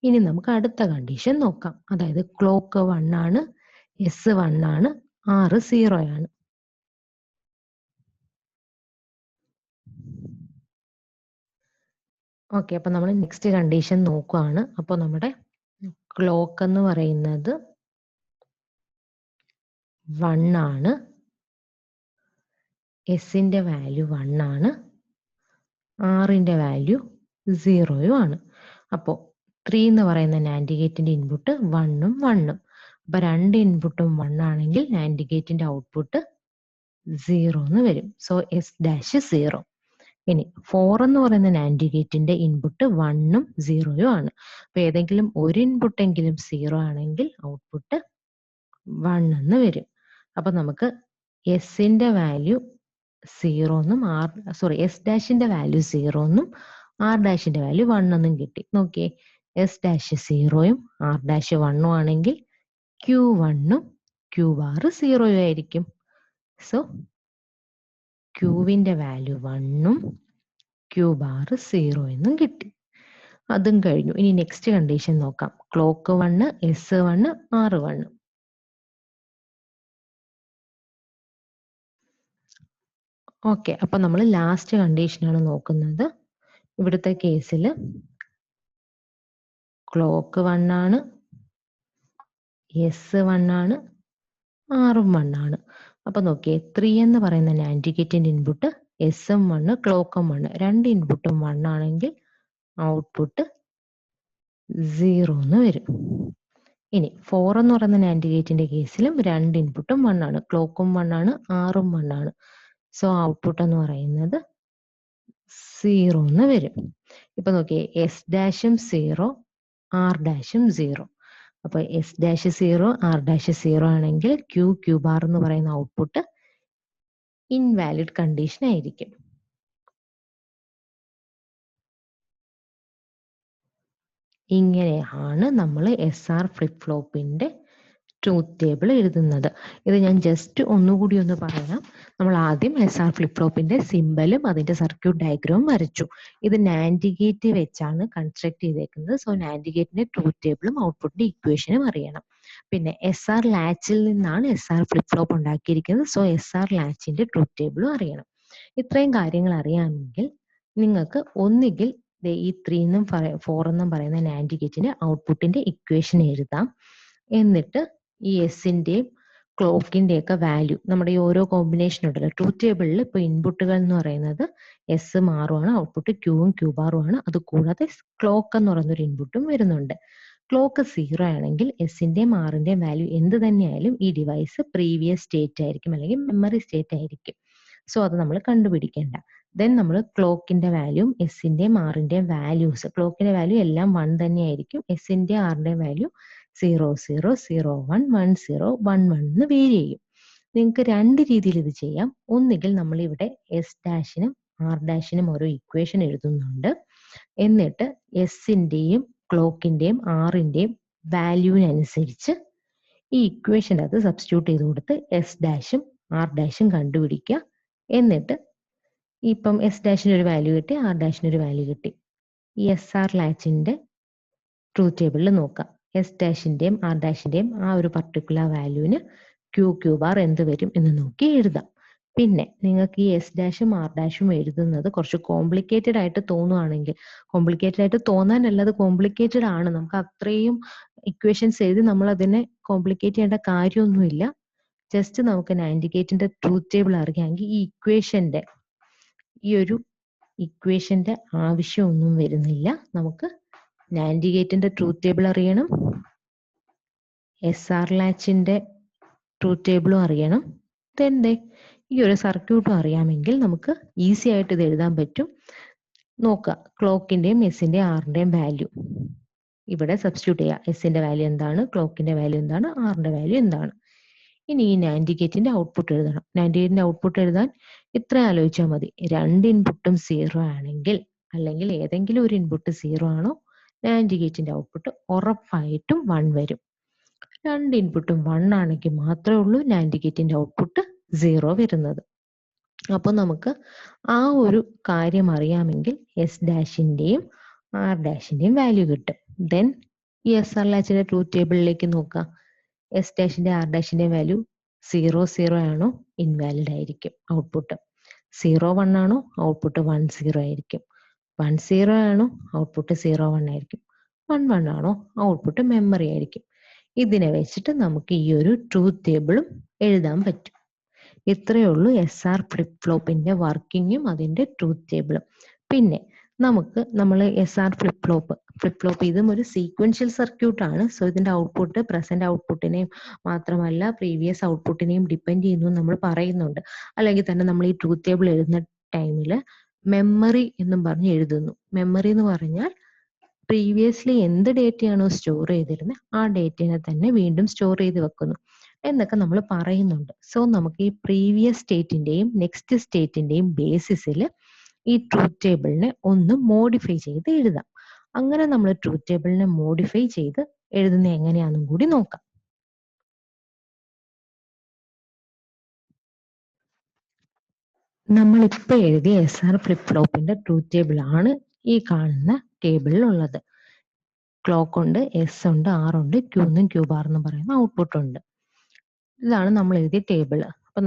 ഇനി നമുക്ക് അടുത്ത കണ്ടീഷൻ നോക്കാം. അതായത് ക്ലോക്ക് 1 ആണ്, എസ് 1 ആണ്, ആർ 0 ആണ്. ഓക്കെ, അപ്പൊ നമ്മൾ നെക്സ്റ്റ് കണ്ടീഷൻ നോക്കുകയാണ്. അപ്പൊ നമ്മുടെ ക്ലോക്ക് എന്ന് പറയുന്നത് 1 ആണ്, എസിന്റെ വാല്യൂ 1 ആണ്, ആറിന്റെ വാല്യൂ 0യും ആണ്. അപ്പോൾ 3 എന്ന് പറയുന്ന നാൻഡ് ഗേറ്റിന്റെ ഇൻപുട്ട് 1ഉം 1ഉം. അപ്പൊ രണ്ട് ഇൻപുട്ടും 1 ആണെങ്കിൽ നാൻഡ് ഗേറ്റിന്റെ ഔട്ട്പുട്ട് 0 എന്ന് വരും. So S dash 0. ഇനി 4 എന്ന് പറയുന്ന നാൻഡ് ഗേറ്റിന്റെ ഇൻപുട്ട് 1ഉം 0യും ആണ്. അപ്പൊ ഏതെങ്കിലും ഒരു ഇൻപുട്ടെങ്കിലും 0 ആണെങ്കിൽ ഔട്ട്പുട്ട് 1 എന്ന് വരും. അപ്പൊ നമുക്ക് എസിന്റെ വാല്യൂ 0 എന്നും എസ് ഡാഷിന്റെ വാല്യൂ 0 എന്നും ആർ ഡാഷിന്റെ വാല്യൂ 1 എന്നും കിട്ടി. നോക്കിയേ, എസ് ഡാഷ് 0യും ആർ ഡാഷ് 1ഉം ആണെങ്കിൽ Q1ഉം Q bar 0 ആയിരിക്കും. സോ Qവിന്റെ വാല്യൂ 1ഉം Q bar 0 എന്നും കിട്ടി. അതും കഴിഞ്ഞു. ഇനി നെക്സ്റ്റ് കണ്ടീഷൻ നോക്കാം. Clock 1, S1, R1. ഓക്കെ, അപ്പൊ നമ്മൾ ലാസ്റ്റ് കണ്ടീഷനാണ് നോക്കുന്നത്. ഇവിടുത്തെ കേസിൽ ക്ലോക്ക് 1 ആണ്, S1 ആണ്, R1 ആണ്. അപ്പൊ നോക്കിയേ, 3 എന്ന് പറയുന്ന നാൻഡ് ഗേറ്റിന്റെ ഇൻപുട്ട് എസും 1, ക്ലോക്കും 1, രണ്ട് ഇൻപുട്ടും 1 ആണെങ്കിൽ ഔട്ട്പുട്ട് 0 എന്ന് വരും. ഇനി 4 എന്ന് പറയുന്ന നാൻഡ് ഗേറ്റിന്റെ കേസിലും രണ്ട് ഇൻപുട്ടും 1 ആണ്, ക്ലോക്കും 1 ആണ്, ആറും 1 ആണ്. സോ ഔട്ട്പുട്ട് എന്ന് പറയുന്നത് 0 എന്ന് വരും. ഇപ്പൊ നോക്കിയേ, എസ് ഡാഷും 0, ആർ ഡാഷും 0. അപ്പൊ എസ് ഡാഷ് 0, ആർ ഡാഷ് 0 ആണെങ്കിൽ ക്യൂ ബാർ എന്ന് പറയുന്ന ഔട്ട്പുട്ട് ഇൻവാലിഡ് കണ്ടീഷൻ ആയിരിക്കും. ഇങ്ങനെയാണ് നമ്മൾ SR ഫ്ലിപ്പ് ഫ്ലോപ്പിന്റെ ട്രൂത്ത് ടേബിൾ എഴുതുന്നത്. ഇത് ഞാൻ ജസ്റ്റ് ഒന്നുകൂടി ഒന്ന് പറയാം. നമ്മൾ ആദ്യം SR ഫ്ലിപ്പ് ഫ്ലോപ്പിന്റെ സിമ്പലും അതിന്റെ സർക്യൂട്ട് ഡയഗ്രവും വരച്ചു. ഇത് നാൻഡ് ഗേറ്റ് വെച്ചാണ് കൺസ്ട്രക്ട് ചെയ്തേക്കുന്നത്. സോ നാൻഡ് ഗേറ്റിന്റെ ട്രൂത്ത് ടേബിളും ഔട്ട്പുട്ടിന്റെ ഇക്വേഷനും അറിയണം. പിന്നെ SR ലാച്ചിൽ നിന്നാണ് SR ഫ്ലിപ്പ് ഫ്ലോപ്പ് ഉണ്ടാക്കിയിരിക്കുന്നത്. സോ SR ലാച്ചിന്റെ ട്രൂത്ത് ടേബിളും അറിയണം. ഇത്രയും കാര്യങ്ങൾ അറിയാമെങ്കിൽ നിങ്ങൾക്ക് ഒന്നുകിൽ ഈ 3 എന്നും 4 എന്നും പറയുന്ന നാൻഡ് ഗേറ്റിന്റെ ഔട്ട്പുട്ടിന്റെ ഇക്വേഷൻ എഴുതാം. എന്നിട്ട് ഈ എസിന്റെയും ക്ലോക്കിന്റെയും ഒക്കെ വാല്യൂ നമ്മുടെ ഈ ഓരോ കോമ്പിനേഷൻ ഉണ്ടല്ലോ ട്രൂത്ത് ടേബിളിൽ ഇപ്പൊ ഇൻപുട്ടുകൾ എന്ന് പറയുന്നത് എസും ആറും ആണ്, ഔട്ട്പുട്ട് ക്യൂവും ക്യൂ ബാറും ആണ്. അത് കൂടാതെ ക്ലോക്ക് എന്ന് പറയുന്നൊരു ഇൻപുട്ടും വരുന്നുണ്ട്. ക്ലോക്ക് 0 ആണെങ്കിൽ എസിന്റെയും ആറിന്റെയും വാല്യൂ എന്ത് തന്നെയായാലും ഈ ഡിവൈസ് പ്രീവിയസ് സ്റ്റേറ്റ് ആയിരിക്കും, അല്ലെങ്കിൽ മെമ്മറി സ്റ്റേറ്റ് ആയിരിക്കും. സോ അത് നമ്മൾ കണ്ടുപിടിക്കേണ്ട. ദെൻ നമ്മൾ ക്ലോക്കിന്റെ വാല്യൂ, എസിന്റെയും ആറിന്റെയും വാല്യൂസ്, ക്ലോക്കിന്റെ വാല്യൂ എല്ലാം 1 തന്നെയായിരിക്കും. എസിന്റെയും ആറിന്റെയും വാല്യൂ 0, 0, 0, 1, 1, 0, 1, 1 എന്ന് വേരി ചെയ്യും. നിങ്ങൾക്ക് രണ്ട് രീതിയിൽ ഇത് ചെയ്യാം. ഒന്നുകിൽ നമ്മൾ ഇവിടെ എസ് ഡാഷിനും ആർ ഡാഷിനും ഓരോ ഇക്വേഷൻ എഴുതുന്നുണ്ട്. എന്നിട്ട് എസിന്റെയും ക്ലോക്കിന്റെയും ആറിന്റെയും വാല്യൂവിനനുസരിച്ച് ഈ ഇക്വേഷൻ്റെ അത് സബ്സ്റ്റിറ്റ്യൂട്ട് ചെയ്ത് കൊടുത്ത് എസ് ഡാഷും ആർ ഡാഷും കണ്ടുപിടിക്കുക. എന്നിട്ട് ഇപ്പം എസ് ഡാഷിന് ഒരു വാല്യൂ കിട്ടി, ആർ ഡാഷിന് ഒരു വാല്യൂ കിട്ടി. ഈ SR ലാച്ചിന്റെ ട്രൂത്ത് ടേബിളിൽ നോക്കാം. എസ് ഡാഷിന്റെയും ആർ ഡാഷിന്റെയും ആ ഒരു പർട്ടിക്കുലർ വാല്യൂവിന് ക്യൂ ബാർ എന്ത് വരും എന്ന് നോക്കി എഴുതാം. പിന്നെ നിങ്ങൾക്ക് ഈ എസ് ഡാഷും ആർ ഡാഷും എഴുതുന്നത് കുറച്ച് കോംപ്ലിക്കേറ്റഡ് ആയിട്ട് തോന്നുവാണെങ്കിൽ, കോംപ്ലിക്കേറ്റഡ് ആയിട്ട് തോന്നാനല്ല, അത് കോംപ്ലിക്കേറ്റഡ് ആണ്. നമുക്ക് അത്രയും ഇക്വേഷൻസ് എഴുതി നമ്മൾ അതിനെ കോംപ്ലിക്കേറ്റ് ചെയ്യേണ്ട കാര്യമൊന്നുമില്ല. ജസ്റ്റ് നമുക്ക് നാൻഡ് ഗേറ്റിന്റെ ട്രൂത്ത് ടേബിൾ അറിയാമെങ്കിൽ ഈ ഒരു ഇക്വേഷന്റെ ആവശ്യമൊന്നും വരുന്നില്ല. നമുക്ക് നാൻഡ് ഗേറ്റിന്റെ ട്രൂത്ത് ടേബിൾ അറിയണം, SR ലാച്ചിന്റെ ട്രൂത്ത് ടേബിളും അറിയണം, ഈ ഒരു സർക്യൂട്ടും അറിയാമെങ്കിൽ നമുക്ക് ഈസി ആയിട്ട് ഇത് എഴുതാൻ പറ്റും. നോക്കുക, ക്ലോക്കിന്റെയും എസിന്റെയും ആറിന്റെയും വാല്യൂ ഇവിടെ സബ്സ്റ്റിറ്റ്യൂട്ട് ചെയ്യുക. എസിന്റെ വാല്യൂ എന്താണ്, ക്ലോക്കിന്റെ വാല്യൂ എന്താണ്, ആറിന്റെ വാല്യൂ എന്താണ്. ഇനി ഈ നാൻഡ് ഗേറ്റിന്റെ ഔട്ട്പുട്ട് എഴുതണം. നാൻഡ് ഗേറ്റിന്റെ ഔട്ട്പുട്ട് എഴുതാൻ ഇത്ര ആലോചിച്ചാൽ മതി. രണ്ട് ഇൻപുട്ടും 0 ആണെങ്കിൽ, അല്ലെങ്കിൽ ഏതെങ്കിലും ഒരു ഇൻപുട്ട് 0 ആണോ, നാൻഡ് ഗേറ്റിന്റെ ഔട്ട്പുട്ട് ഉറപ്പായിട്ടും 1 വരും. രണ്ട് ഇൻപുട്ടും 1 ആണെങ്കിൽ മാത്രമേ ഉള്ളൂ നാൻഡ് ഗേറ്റിന്റെ ഔട്ട്പുട്ട് 0 വരുന്നത്. അപ്പോൾ നമുക്ക് ആ ഒരു കാര്യം അറിയാമെങ്കിൽ എസ് ഡാഷിന്റെയും ആർ ഡാഷിന്റെയും വാല്യൂ കിട്ടും. ദെൻ ഈ SR ലാച്ചിന്റെ ട്രൂത്ത് ടേബിളിലേക്ക് നോക്കാം. എസ് ഡാഷിന്റെ ആർ ഡാഷിന്റെ വാല്യൂ 0, 0 ആണോ, ഇൻവാലിഡ് ആയിരിക്കും ഔട്ട്പുട്ട്. 0, 1 ആണോ, ഔട്ട്പുട്ട് 1, 0 ആയിരിക്കും. 1, 0 ആണോ, ഔട്ട്പുട്ട് 0, 1 ആയിരിക്കും. 1, 1 ആണോ, ഔട്ട്പുട്ട് മെമ്മറി ആയിരിക്കും. ഇതിനെ വെച്ചിട്ട് നമുക്ക് ഈ ഒരു ട്രൂത്ത് ടേബിളും എഴുതാൻ പറ്റും. ഇത്രയേ ഉള്ളൂ SR ഫ്ലിപ്പ് ഫ്ലോപ്പിന്റെ വർക്കിങ്ങും അതിന്റെ ട്രൂത്ത് ടേബിളും. പിന്നെ നമ്മൾ SR ഫ്ലിപ്പ് ഫ്ലോപ്പ് ഇതും ഒരു സീക്വൻഷ്യൽ സർക്യൂട്ട് ആണ്. സോ ഇതിന്റെ ഔട്ട്പുട്ട് പ്രസന്റ് ഔട്ട്പുട്ടിനെയും മാത്രമല്ല പ്രീവിയസ് ഔട്ട്പുട്ടിനെയും ഡിപ്പെൻഡ് ചെയ്യുന്നു നമ്മൾ പറയുന്നുണ്ട്. അല്ലെങ്കിൽ തന്നെ നമ്മൾ ഈ ട്രൂത്ത് ടേബിൾ എഴുതുന്ന ടൈമിൽ മെമ്മറി എന്നും പറഞ്ഞ് എഴുതുന്നു. മെമ്മറി എന്ന് പറഞ്ഞാൽ പ്രീവിയസ്ലി എന്ത് ഡേറ്റയാണോ സ്റ്റോർ ചെയ്തിരുന്നത് ആ ഡേറ്റയെ തന്നെ വീണ്ടും സ്റ്റോർ ചെയ്ത് വെക്കുന്നു എന്നൊക്കെ നമ്മൾ പറയുന്നുണ്ട്. സോ നമുക്ക് ഈ പ്രീവിയസ് സ്റ്റേറ്റിന്റെയും നെക്സ്റ്റ് സ്റ്റേറ്റിന്റെയും ബേസിസിൽ ഈ ട്രൂത്ത് ടേബിളിനെ ഒന്ന് മോഡിഫൈ ചെയ്ത് എഴുതാം. അങ്ങനെ നമ്മൾ ട്രൂത്ത് ടേബിളിനെ മോഡിഫൈ ചെയ്ത് എഴുതുന്നത് എങ്ങനെയാണെന്നും കൂടി നോക്കാം. നമ്മളിപ്പോൾ എഴുതിയ SR ഫ്ലിപ്പ് ഫ്ലോപ്പിന്റെ ട്രൂത്ത് ടേബിൾ ആണ് ഈ കാണുന്ന ടേബിളിൽ ഉള്ളത്. ക്ലോക്ക് ഉണ്ട്, എസ് ഉണ്ട്, ആർ ഉണ്ട്, ക്യൂ എന്നും ക്യൂ ബാർ എന്നും പറയുന്ന ഔട്ട്പുട്ട് ഉണ്ട്. ഇതാണ് നമ്മൾ എഴുതിയ ടേബിൾ. അപ്പൊ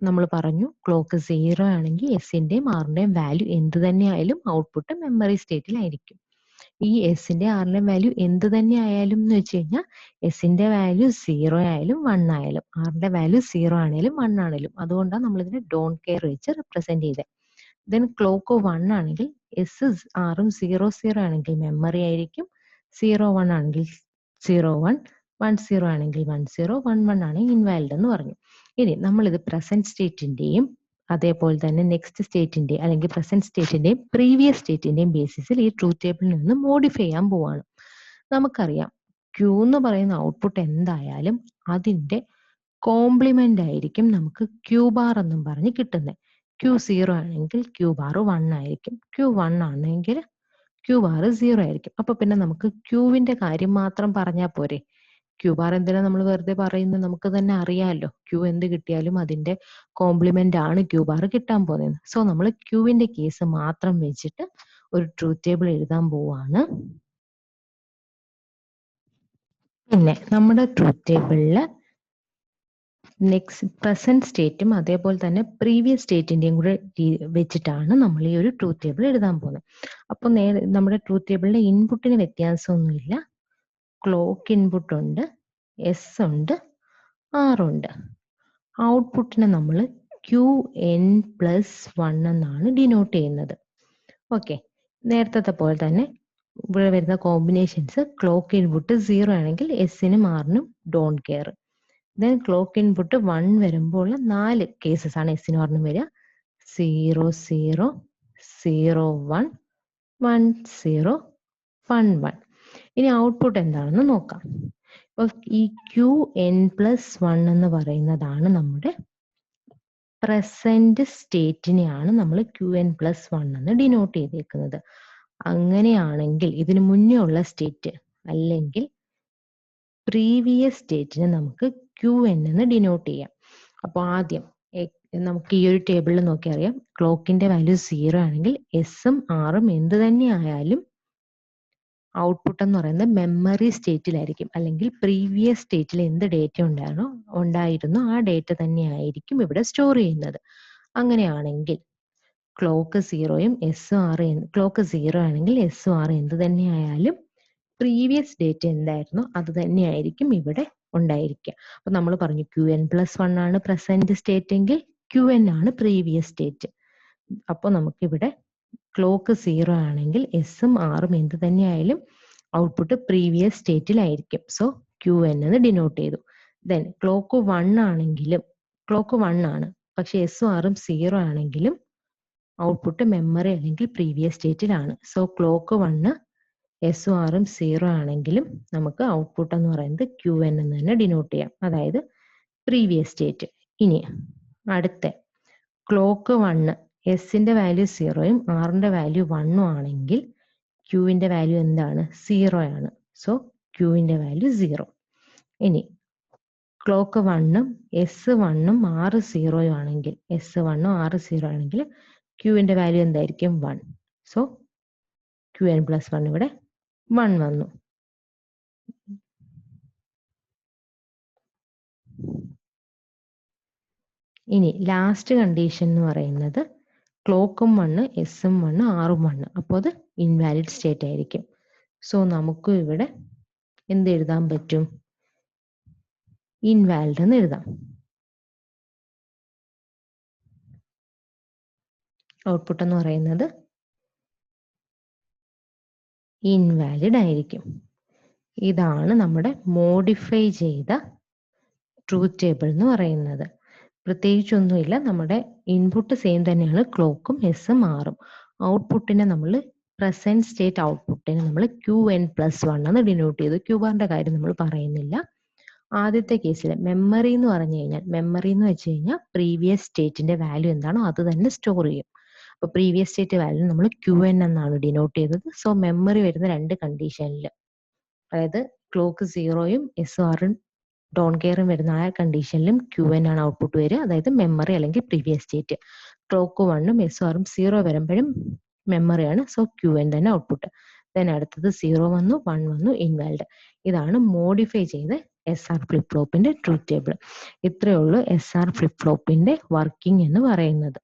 നമ്മൾ പറഞ്ഞു ക്ലോക്ക് 0 ആണെങ്കിൽ എസിന്റെയും ആറിന്റെയും വാല്യൂ എന്ത് തന്നെയായാലും ഔട്ട്പുട്ട് മെമ്മറി സ്റ്റേറ്റിലായിരിക്കും. ഈ എസിന്റെ ആറിന്റെയും വാല്യൂ എന്ത് തന്നെ ആയാലും എന്ന് വെച്ച് കഴിഞ്ഞാൽ എസിന്റെ വാല്യൂ 0 ആയാലും 1 ആയാലും ആറിന്റെ വാല്യൂ 0 ആണെങ്കിലും 1 ആണെങ്കിലും, അതുകൊണ്ടാണ് നമ്മൾ ഇതിനെ ഡോണ്ട് കെയർ വെച്ച് റിപ്രസെന്റ് ചെയ്തത്. ദെൻ ക്ലോക്ക് 1 ആണെങ്കിൽ എസ് ആറും 0 ആണെങ്കിൽ മെമ്മറി ആയിരിക്കും, 0 1 ആണെങ്കിൽ 0 1, 1 ആണെങ്കിൽ 1 1 ആണെങ്കിൽ ഇൻവാലിഡ് എന്ന് പറഞ്ഞു. ഇനി നമ്മളിത് പ്രസന്റ് സ്റ്റേറ്റിന്റെയും അതേപോലെ തന്നെ നെക്സ്റ്റ് സ്റ്റേറ്റിന്റെ അല്ലെങ്കിൽ പ്രസന്റ് സ്റ്റേറ്റിന്റെയും പ്രീവിയസ് സ്റ്റേറ്റിന്റെയും ബേസിസിൽ ഈ ട്രൂത്ത് ടേബിളിൽ നിന്ന് മോഡിഫൈ ചെയ്യാൻ പോവാണ്. നമുക്കറിയാം ക്യൂ എന്ന് പറയുന്ന ഔട്ട്പുട്ട് എന്തായാലും അതിന്റെ കോംപ്ലിമെന്റ് ആയിരിക്കും നമുക്ക് ക്യൂ ബാർ എന്നും പറഞ്ഞ് കിട്ടുന്നത്. ക്യൂ 0 ആണെങ്കിൽ ക്യൂ ബാർ 1 ആയിരിക്കും, ക്യൂ 1 ആണെങ്കിൽ ക്യൂ ബാർ 0 ആയിരിക്കും. അപ്പൊ പിന്നെ നമുക്ക് ക്യൂവിന്റെ കാര്യം മാത്രം പറഞ്ഞാൽ പോരെ? ക്യൂ ബാർ എന്തിനാ നമ്മൾ വെറുതെ പറയുന്നത്? നമുക്ക് തന്നെ അറിയാമല്ലോ ക്യൂ എന്ത് കിട്ടിയാലും അതിന്റെ കോംപ്ലിമെന്റ് ആണ് ക്യൂ ബാർ കിട്ടാൻ പോകുന്നത്. സോ നമ്മൾ ക്യൂവിന്റെ കേസ് മാത്രം വെച്ചിട്ട് ഒരു ട്രൂത്ത് ടേബിൾ എഴുതാൻ പോവാണ്. പിന്നെ നമ്മുടെ ട്രൂത്ത് ടേബിളില് നെക്സ്റ്റ് പ്രസന്റ് സ്റ്റേറ്റും അതേപോലെ തന്നെ പ്രീവിയസ് സ്റ്റേറ്റിന്റെയും കൂടെ വെച്ചിട്ടാണ് നമ്മൾ ഈ ഒരു ട്രൂത്ത് ടേബിൾ എഴുതാൻ പോകുന്നത്. അപ്പൊ നമ്മുടെ ട്രൂത്ത് ടേബിളിലെ ഇൻപുട്ടിന് വ്യത്യാസമൊന്നുമില്ല. ക്ലോക്ക് ഇൻപുട്ട് ഉണ്ട്, എസ് ഉണ്ട്, ആർ ഉണ്ട്. ഔട്ട്പുട്ടിനെ നമ്മൾ QN+1 എന്നാണ് ഡിനോട്ട് ചെയ്യുന്നത്. ഓക്കെ, നേരത്തെ പോലെ തന്നെ ഇവിടെ വരുന്ന കോമ്പിനേഷൻസ് ക്ലോക്ക് ഇൻപുട്ട് 0 ആണെങ്കിൽ എസിനും ആറിനും don't care. Then clock input 1 വരുമ്പോൾ 4 കേസസ് ആണ് എസിനും ആറിനും വരിക. 0 0 0 1 1 0 1 1. ഇനി ഔട്ട്പുട്ട് എന്താണെന്ന് നോക്കാം. അപ്പോൾ ഈ QN+1 എന്ന് പറയുന്നതാണ് നമ്മുടെ പ്രസന്റ് സ്റ്റേറ്റിനെയാണ് നമ്മൾ QN+1 എന്ന് ഡിനോട്ട് ചെയ്തേക്കുന്നത്. അങ്ങനെയാണെങ്കിൽ ഇതിനു മുന്നേ ഉള്ള സ്റ്റേറ്റ് അല്ലെങ്കിൽ പ്രീവിയസ് സ്റ്റേറ്റിനെ നമുക്ക് QN എന്ന് ഡിനോട്ട് ചെയ്യാം. അപ്പോൾ ആദ്യം നമുക്ക് ഈ ഒരു ടേബിളിൽ നോക്കി അറിയാം ക്ലോക്കിന്റെ വാല്യൂ 0 ആണെങ്കിൽ എസും ആറും എന്ത് തന്നെ ആയാലും ഔട്ട്പുട്ട് എന്ന് പറയുന്നത് മെമ്മറി സ്റ്റേറ്റിലായിരിക്കും, അല്ലെങ്കിൽ പ്രീവിയസ് സ്റ്റേറ്റിൽ എന്ത് ഡേറ്റ ഉണ്ടായിരുന്നോ ആ ഡേറ്റ തന്നെയായിരിക്കും ഇവിടെ സ്റ്റോർ ചെയ്യുന്നത്. അങ്ങനെയാണെങ്കിൽ ക്ലോക്ക് 0യും എസും ആറും ക്ലോക്ക് 0 ആണെങ്കിൽ എസും ആറും എന്ത് തന്നെയായാലും പ്രീവിയസ് ഡേറ്റ എന്തായിരുന്നോ അത് തന്നെയായിരിക്കും ഇവിടെ ഉണ്ടായിരിക്കുക. അപ്പൊ നമ്മൾ പറഞ്ഞു QN+1 ആണ് പ്രസന്റ് സ്റ്റേറ്റ് എങ്കിൽ QN ആണ് പ്രീവിയസ് സ്റ്റേറ്റ്. അപ്പോൾ നമുക്കിവിടെ ക്ലോക്ക് 0 ആണെങ്കിൽ എസും ആറും എന്ത് തന്നെയായാലും ഔട്ട്പുട്ട് പ്രീവിയസ് സ്റ്റേറ്റിലായിരിക്കും. സോ QN എന്ന് ഡിനോട്ട് ചെയ്തു. ദെൻ ക്ലോക്ക് 1 ആണെങ്കിലും ക്ലോക്ക് 1 ആണ് പക്ഷെ എസും ആറും 0 ആണെങ്കിലും ഔട്ട്പുട്ട് മെമ്മറി അല്ലെങ്കിൽ പ്രീവിയസ് സ്റ്റേറ്റിലാണ്. സോ ക്ലോക്ക് 1 എസും ആറും 0 ആണെങ്കിലും നമുക്ക് ഔട്ട്പുട്ട് എന്ന് പറയുന്നത് QN എന്ന് തന്നെ ഡിനോട്ട് ചെയ്യാം, അതായത് പ്രീവിയസ് സ്റ്റേറ്റ്. ഇനി അടുത്ത ക്ലോക്ക് 1 എസിന്റെ വാല്യൂ 0യും ആറിന്റെ വാല്യൂ 1 ആണെങ്കിൽ ക്യൂവിന്റെ വാല്യൂ എന്താണ്? 0 ആണ്. സോ ക്യൂവിന്റെ വാല്യൂ 0. ഇനി ക്ലോക്ക് 1ഉം എസ് 1ഉം ആറ് 0 ആണെങ്കിൽ എസ് 1ഉം ആറ് 0 ആണെങ്കിൽ ക്യൂവിന്റെ വാല്യൂ എന്തായിരിക്കും? 1. സോ QN+1 ഇവിടെ 1 വന്നു. ഇനി ലാസ്റ്റ് കണ്ടീഷൻ എന്ന് പറയുന്നത് ക്ലോക്കും 1 എസും 1 ആറും 1, അപ്പോൾ അത് ഇൻവാലിഡ് സ്റ്റേറ്റ് ആയിരിക്കും. സോ നമുക്ക് ഇവിടെ എന്ത് എഴുതാൻ പറ്റും? ഇൻവാലിഡ് എന്ന് എഴുതാം. ഔട്ട്പുട്ട് എന്ന് പറയുന്നത് ഇൻവാലിഡ് ആയിരിക്കും. ഇതാണ് നമ്മുടെ മോഡിഫൈ ചെയ്ത ട്രൂത്ത് ടേബിൾ എന്ന് പറയുന്നത്. പ്രത്യേകിച്ചൊന്നുമില്ല, നമ്മുടെ ഇൻപുട്ട് സെയിം തന്നെയാണ് ക്ലോക്കും എസും ആറും. ഔട്ട്പുട്ടിനെ നമ്മൾ പ്രസന്റ് സ്റ്റേറ്റ് ഔട്ട്പുട്ടിനെ നമ്മൾ QN+1 എന്ന് ഡിനോട്ട് ചെയ്തു. ക്യൂ ബാറിന്റെ കാര്യം നമ്മൾ പറയുന്നില്ല. ആദ്യത്തെ കേസിൽ മെമ്മറി എന്ന് പറഞ്ഞു കഴിഞ്ഞാൽ മെമ്മറി എന്ന് വെച്ച് കഴിഞ്ഞാൽ പ്രീവിയസ് സ്റ്റേറ്റിന്റെ വാല്യൂ എന്താണോ അത് തന്നെ സ്റ്റോർ ചെയ്യും. അപ്പൊ പ്രീവിയസ് സ്റ്റേറ്റ് വാല്യൂ നമ്മൾ QN എന്നാണ് ഡിനോട്ട് ചെയ്തത്. സോ മെമ്മറി വരുന്ന രണ്ട് കണ്ടീഷനിൽ, അതായത് ക്ലോക്ക് 0യും എസ് ആറും ഡോൺ കെയറും വരുന്ന ആ കണ്ടീഷനിലും QN ആണ് ഔട്ട്പുട്ട് വരിക, അതായത് മെമ്മറി അല്ലെങ്കിൽ പ്രീവിയസ് സ്റ്റേറ്റ്. ക്ലോക്ക് 1ഉം SORഉം 0 വരുമ്പോഴും മെമ്മറിയാണ്. സോ QN തന്നെ ഔട്ട്പുട്ട്. ദെൻ അടുത്തത് 0 വന്നു, 1 വന്നു, ഇൻവാലിഡ്. ഇതാണ് മോഡിഫൈ ചെയ്ത SR ഫ്ലിപ്പ് ഫ്ലോപ്പിന്റെ ട്രൂത്ത് ടേബിൾ. ഇത്രയേ ഉള്ളൂ SR ഫ്ലിപ്പ് ഫ്ലോപ്പിന്റെ വർക്കിംഗ് എന്ന് പറയുന്നത്.